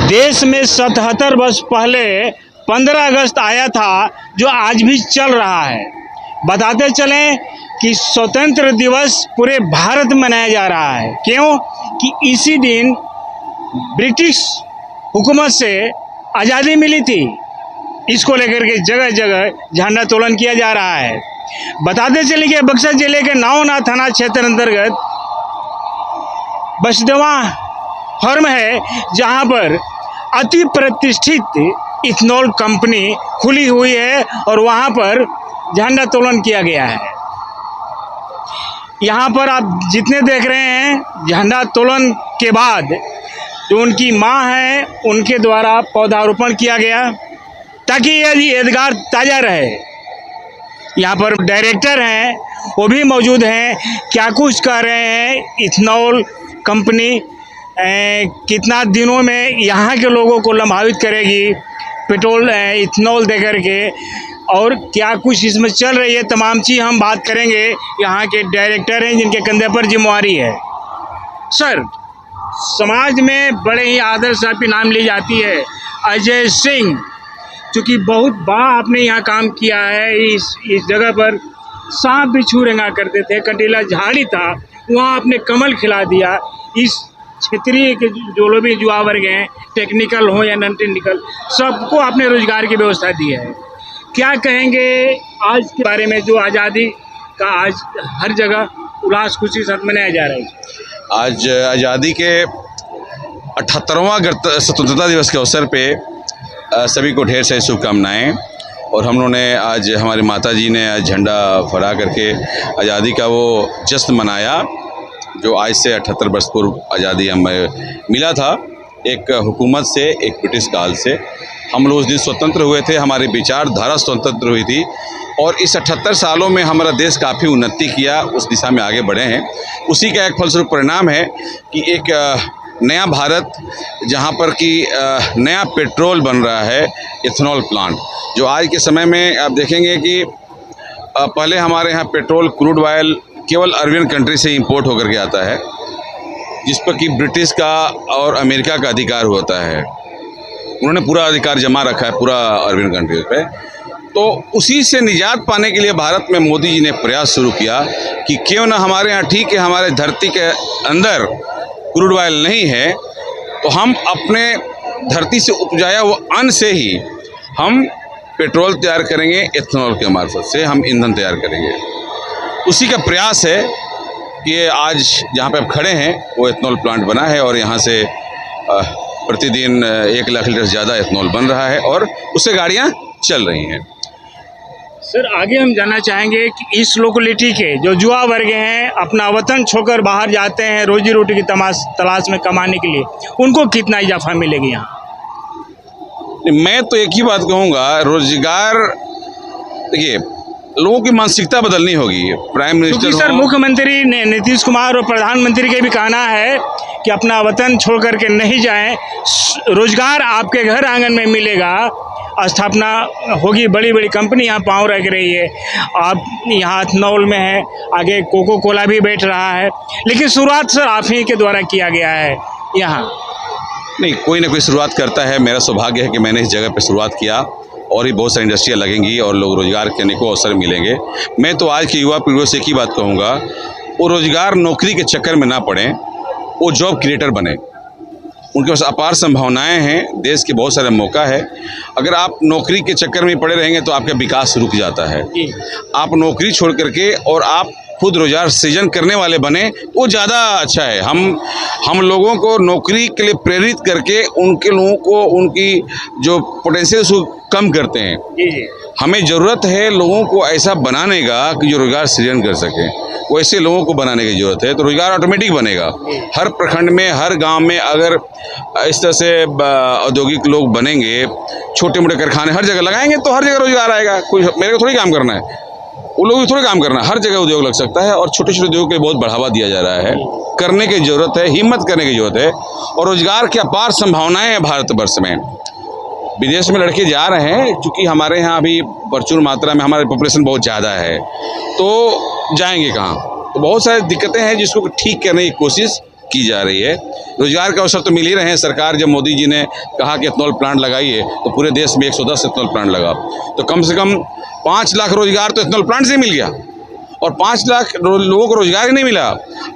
देश में 77 वर्ष पहले 15 अगस्त आया था, जो आज भी चल रहा है। बताते चलें कि स्वतंत्र दिवस पूरे भारत में मनाया जा रहा है। क्यों कि इसी दिन ब्रिटिश हुकूमत से आज़ादी मिली थी। इसको लेकर के जगह जगह झंडा तोलन किया जा रहा है। बताते चलें कि बक्सर जिले के नावना थाना क्षेत्र अंतर्गत बसदेवा फर्म है, जहां पर अति प्रतिष्ठित इथेनॉल कंपनी खुली हुई है और वहां पर झंडा तोलन किया गया है। यहाँ पर आप जितने देख रहे हैं, झंडा तोलन के बाद जो उनकी मां है उनके द्वारा पौधारोपण किया गया ताकि यह यादगार ताज़ा रहे। यहाँ पर डायरेक्टर हैं, वो भी मौजूद हैं। क्या कुछ कह रहे हैं इथेनॉल कंपनी कितना दिनों में यहाँ के लोगों को लाभान्वित करेगी पेट्रोल इथेनॉल दे करके, और क्या कुछ इसमें चल रही है, तमाम चीज़ हम बात करेंगे। यहाँ के डायरेक्टर हैं जिनके कंधे पर जिम्मेवारी है। सर, समाज में बड़े ही आदर से आपकी नाम ली जाती है, अजय सिंह। चूँकि बहुत बार आपने यहाँ काम किया है, इस जगह पर सांप बिच्छू रेंगा करते थे, कंटीला झाड़ी था, वहाँ आपने कमल खिला दिया। इस क्षेत्रीय के जो भी युवा वर्ग हैं, टेक्निकल हो या नॉन टेक्निकल, सबको आपने रोजगार की व्यवस्था दी है। क्या कहेंगे आज के बारे में, जो आज़ादी का आज हर जगह उल्लास खुशी साथ मनाया जा रहा है? आज आज़ादी के 78वां स्वतंत्रता दिवस के अवसर पे सभी को ढेर सारी शुभकामनाएँ। और हम लोगों ने आज, हमारी माता जी ने आज झंडा फहरा करके आज़ादी का वो जश्न मनाया, जो आज से 78 वर्ष पूर्व आज़ादी हमें मिला था एक हुकूमत से, एक ब्रिटिश काल से। हम लोग उस दिन स्वतंत्र हुए थे, हमारी विचारधारा स्वतंत्र हुई थी, और इस 78 सालों में हमारा देश काफ़ी उन्नति किया, उस दिशा में आगे बढ़े हैं। उसी का एक फलस्वरूप परिणाम है कि एक नया भारत, जहाँ पर कि नया पेट्रोल बन रहा है, इथेनॉल प्लांट, जो आज के समय में आप देखेंगे कि पहले हमारे यहाँ पेट्रोल, क्रूड ऑयल केवल अरबियन कंट्री से इंपोर्ट होकर के आता है, जिस पर कि ब्रिटिश का और अमेरिका का अधिकार होता है। उन्होंने पूरा अधिकार जमा रखा है पूरा अरबियन कंट्रीज पे। तो उसी से निजात पाने के लिए भारत में मोदी जी ने प्रयास शुरू किया कि क्यों ना हमारे यहाँ, ठीक है हमारे धरती के अंदर क्रूड ऑयल नहीं है, तो हम अपने धरती से उपजाया वो अन्न से ही हम पेट्रोल तैयार करेंगे, इथेनॉल के मार्फत से हम ईंधन तैयार करेंगे। उसी का प्रयास है कि आज जहाँ पे आप खड़े हैं वो इथेनॉल प्लांट बना है, और यहाँ से प्रतिदिन 1 लाख लीटर से ज़्यादा इथेनॉल बन रहा है और उससे गाड़ियाँ चल रही हैं। सर, आगे हम जानना चाहेंगे कि इस लोकेलिटी के जो युवा वर्ग हैं, अपना वतन छोड़कर बाहर जाते हैं रोजी रोटी की तलाश में कमाने के लिए, उनको कितना इजाफा मिलेगी यहाँ? मैं तो एक ही बात कहूँगा, रोजगार, देखिए लोगों की मानसिकता बदलनी होगी। प्राइम मिनिस्टर सर, मुख्यमंत्री ने नीतीश कुमार और प्रधानमंत्री के भी कहना है कि अपना वतन छोड़ करके नहीं जाएं, रोजगार आपके घर आंगन में मिलेगा, स्थापना होगी, बड़ी बड़ी कंपनी यहाँ पाँव रख रही है। आप यहाँ इथेनॉल में है, आगे कोको कोला भी बैठ रहा है, लेकिन शुरुआत सर आप ही के द्वारा किया गया है यहाँ। नहीं, कोई ना कोई शुरुआत करता है। मेरा सौभाग्य है कि मैंने इस जगह पर शुरुआत किया, और भी बहुत सारी इंडस्ट्रियाँ लगेंगी और लोग रोज़गार के अनेकों अवसर मिलेंगे। मैं तो आज की युवा पीढ़ी से एक ही बात कहूँगा, वो रोज़गार नौकरी के चक्कर में ना पड़ें, वो जॉब क्रिएटर बने। उनके पास अपार संभावनाएं हैं, देश के बहुत सारे मौका है। अगर आप नौकरी के चक्कर में पड़े रहेंगे तो आपका विकास रुक जाता है। आप नौकरी छोड़ करके और आप खुद रोजगार सृजन करने वाले बने, वो ज़्यादा अच्छा है। हम लोगों को नौकरी के लिए प्रेरित करके उनके लोगों को उनकी जो पोटेंशियल उसको कम करते हैं। हमें ज़रूरत है लोगों को ऐसा बनाने का कि जो रोजगार सृजन कर सकें, वैसे लोगों को बनाने की ज़रूरत है, तो रोजगार ऑटोमेटिक बनेगा। हर प्रखंड में, हर गांव में अगर इस तरह से औद्योगिक लोग बनेंगे, छोटे मोटे कारखाने हर जगह लगाएंगे, तो हर जगह रोजगार आएगा। कोई मेरे को थोड़ी काम करना है, वो लोग भी थोड़ी काम करना है, हर जगह उद्योग लग सकता है। और छोटे छोटे उद्योग को बहुत बढ़ावा दिया जा रहा है, करने की ज़रूरत है, हिम्मत करने की ज़रूरत है। और रोजगार की अपार संभावनाएँ हैं भारतवर्ष में। विदेश में लड़के जा रहे हैं, क्योंकि हमारे यहाँ अभी प्रचुर मात्रा में हमारी पॉपुलेशन बहुत ज़्यादा है, तो जाएंगे कहाँ? तो बहुत सारी दिक्कतें हैं जिसको ठीक करने की कोशिश की जा रही है। रोजगार के अवसर तो मिल ही रहे हैं। सरकार जब मोदी जी ने कहा कि इथेनॉल प्लांट लगाइए तो पूरे देश में 110 इथेनॉल प्लांट लगा, तो कम से कम 5 लाख रोजगार तो इथेनॉल प्लांट से मिल गया, और 5 लाख लोगों को रोजगार ही नहीं मिला।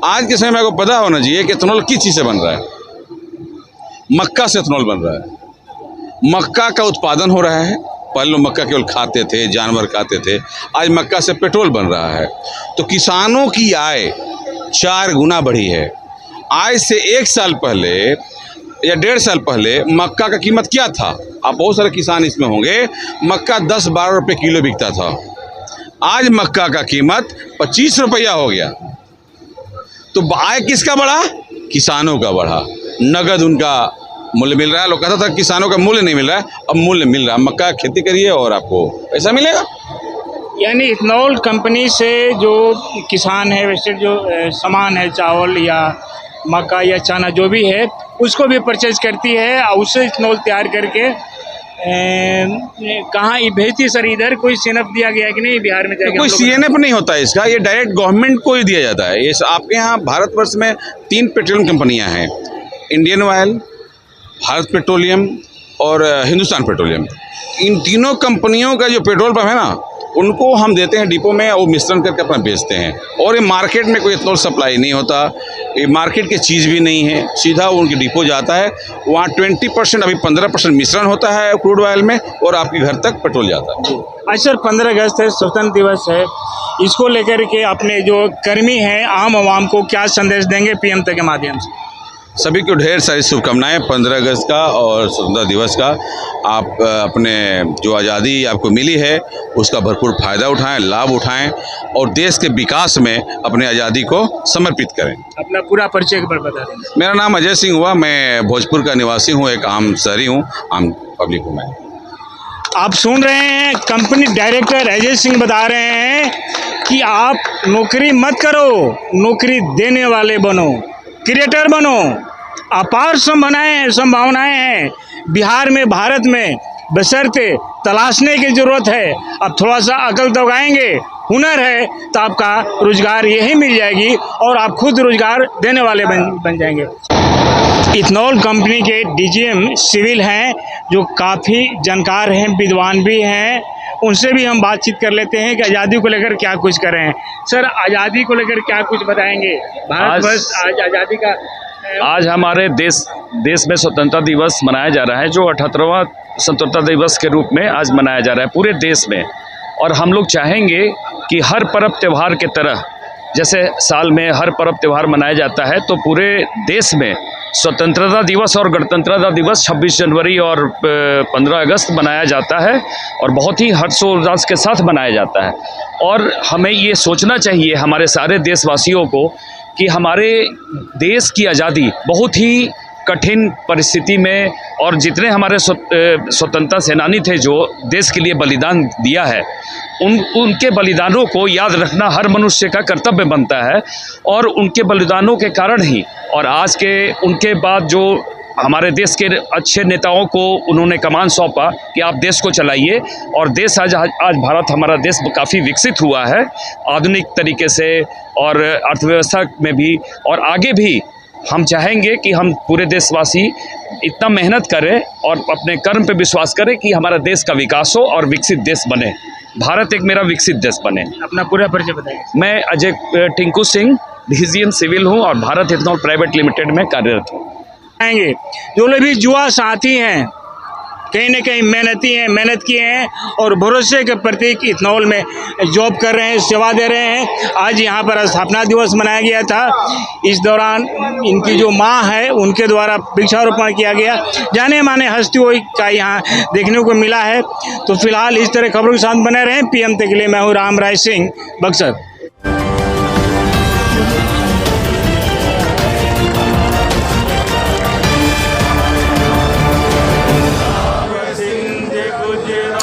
आज के समय में आपको पता होना चाहिए कि इथेनॉल किस चीज़ से बन रहा है। मक्का से इथेनॉल बन रहा है। मक्का का उत्पादन हो रहा है। पहले लोग मक्का केवल खाते थे, जानवर खाते थे, आज मक्का से पेट्रोल बन रहा है। तो किसानों की आय 4 गुना बढ़ी है। आज से 1 साल पहले या 1.5 साल पहले मक्का का कीमत क्या था? आप बहुत सारे किसान इसमें होंगे, मक्का 10-12 रुपये किलो बिकता था। आज मक्का का कीमत 25 रुपया हो गया। तो आय किसका बढ़ा? किसानों का बढ़ा। नगद उनका मूल्य मिल रहा है। लोग कहता था किसानों का मूल्य नहीं मिल रहा है, अब मूल्य मिल रहा है। मक्का की खेती करिए और आपको पैसा मिलेगा। यानी इथेनॉल कंपनी से जो किसान है, वैसे जो सामान है, चावल या मक्का या चना जो भी है, उसको भी परचेज करती है और उससे इथेनॉल तैयार करके कहाँ भेजती है? सर इधर कोई सीएनएफ दिया गया है कि नहीं? बिहार में जाएगा? कोई सीएनएफ नहीं होता है इसका, ये डायरेक्ट गवर्नमेंट को ही दिया जाता है। ये आपके यहाँ भारतवर्ष में 3 पेट्रोलियम कंपनियाँ हैं, इंडियन ऑयल, भारत पेट्रोलियम और हिंदुस्तान पेट्रोलियम। इन तीनों कंपनियों का जो पेट्रोल पंप है ना, उनको हम देते हैं डिपो में, वो मिश्रण करके अपना बेचते हैं। और ये मार्केट में कोई इथेनॉल सप्लाई नहीं होता, ये मार्केट की चीज़ भी नहीं है, सीधा उनके डिपो जाता है। वहाँ 20% अभी 15% मिश्रण होता है क्रूड ऑयल में, और आपके घर तक पेट्रोल जाता है। आज सर 15 अगस्त है, स्वतंत्र दिवस है, इसको लेकर के अपने जो कर्मी हैं, आम आवाम को क्या संदेश देंगे पीएम तक के माध्यम से? सभी को ढेर सारी शुभकामनाएं 15 अगस्त का और स्वतंत्रता दिवस का। आप अपने जो आज़ादी आपको मिली है उसका भरपूर फ़ायदा उठाएं, लाभ उठाएं और देश के विकास में अपने आज़ादी को समर्पित करें। अपना पूरा परिचय एक बार बता दें। मेरा नाम अजय सिंह हुआ, मैं भोजपुर का निवासी हूँ, एक आम शहरी हूँ, आम पब्लिक हूँ मैं। आप सुन रहे हैं, कंपनी डायरेक्टर अजय सिंह बता रहे हैं कि आप नौकरी मत करो, नौकरी देने वाले बनो, क्रिएटर बनो। अपार संभावनाएं हैं बिहार में, भारत में, बशर्ते तलाशने की ज़रूरत है। अब थोड़ा सा अकल दगाएंगे, हुनर है, तो आपका रोज़गार यही मिल जाएगी और आप खुद रोज़गार देने वाले बन जाएंगे। इथेनॉल कंपनी के डीजीएम सिविल हैं, जो काफ़ी जानकार हैं, विद्वान भी हैं। उनसे भी हम बातचीत कर लेते हैं कि आज़ादी को लेकर क्या कुछ करें। सर, आज़ादी को लेकर क्या कुछ बताएंगे? भारतवर्ष आज आज़ादी का, आज हमारे देश में स्वतंत्रता दिवस मनाया जा रहा है, जो 78वां स्वतंत्रता दिवस के रूप में आज मनाया जा रहा है पूरे देश में। और हम लोग चाहेंगे कि हर पर्व त्यौहार के तरह, जैसे साल में हर पर्व त्यौहार मनाया जाता है, तो पूरे देश में स्वतंत्रता दिवस और गणतंत्रता दिवस 26 जनवरी और 15 अगस्त मनाया जाता है और बहुत ही हर्षोल्लास के साथ मनाया जाता है। और हमें ये सोचना चाहिए हमारे सारे देशवासियों को कि हमारे देश की आज़ादी बहुत ही कठिन परिस्थिति में, और जितने हमारे स्वतंत्रता सेनानी थे जो देश के लिए बलिदान दिया है, उनके बलिदानों को याद रखना हर मनुष्य का कर्तव्य बनता है। और उनके बलिदानों के कारण ही, और आज के उनके बाद जो हमारे देश के अच्छे नेताओं को उन्होंने कमान सौंपा कि आप देश को चलाइए, और देश आज भारत, हमारा देश काफ़ी विकसित हुआ है आधुनिक तरीके से और अर्थव्यवस्था में भी। और आगे भी हम चाहेंगे कि हम पूरे देशवासी इतना मेहनत करें और अपने कर्म पे विश्वास करें कि हमारा देश का विकास हो और विकसित देश बने, भारत एक मेरा विकसित देश बने। अपना पूरा परिचय बताइए। मैं अजय टिंकू सिंह, डीजीएम सिविल हूँ और भारत इथेनॉल प्राइवेट लिमिटेड में कार्यरत हूँ। जो लोग भी जुआ साथी हैं, कहीं न कहीं मेहनत किए हैं और भरोसे के प्रतीक इथेनॉल में जॉब कर रहे हैं, सेवा दे रहे हैं। आज यहाँ पर स्थापना दिवस मनाया गया था। इस दौरान इनकी जो माँ है, उनके द्वारा वृक्षारोपण किया गया। जाने माने हस्तियों का यहाँ देखने को मिला है। तो फिलहाल इस तरह खबरों के साथ बने रहें। पीएम तक के लिए मैं हूँ राम राय सिंह, बक्सर। गुजरात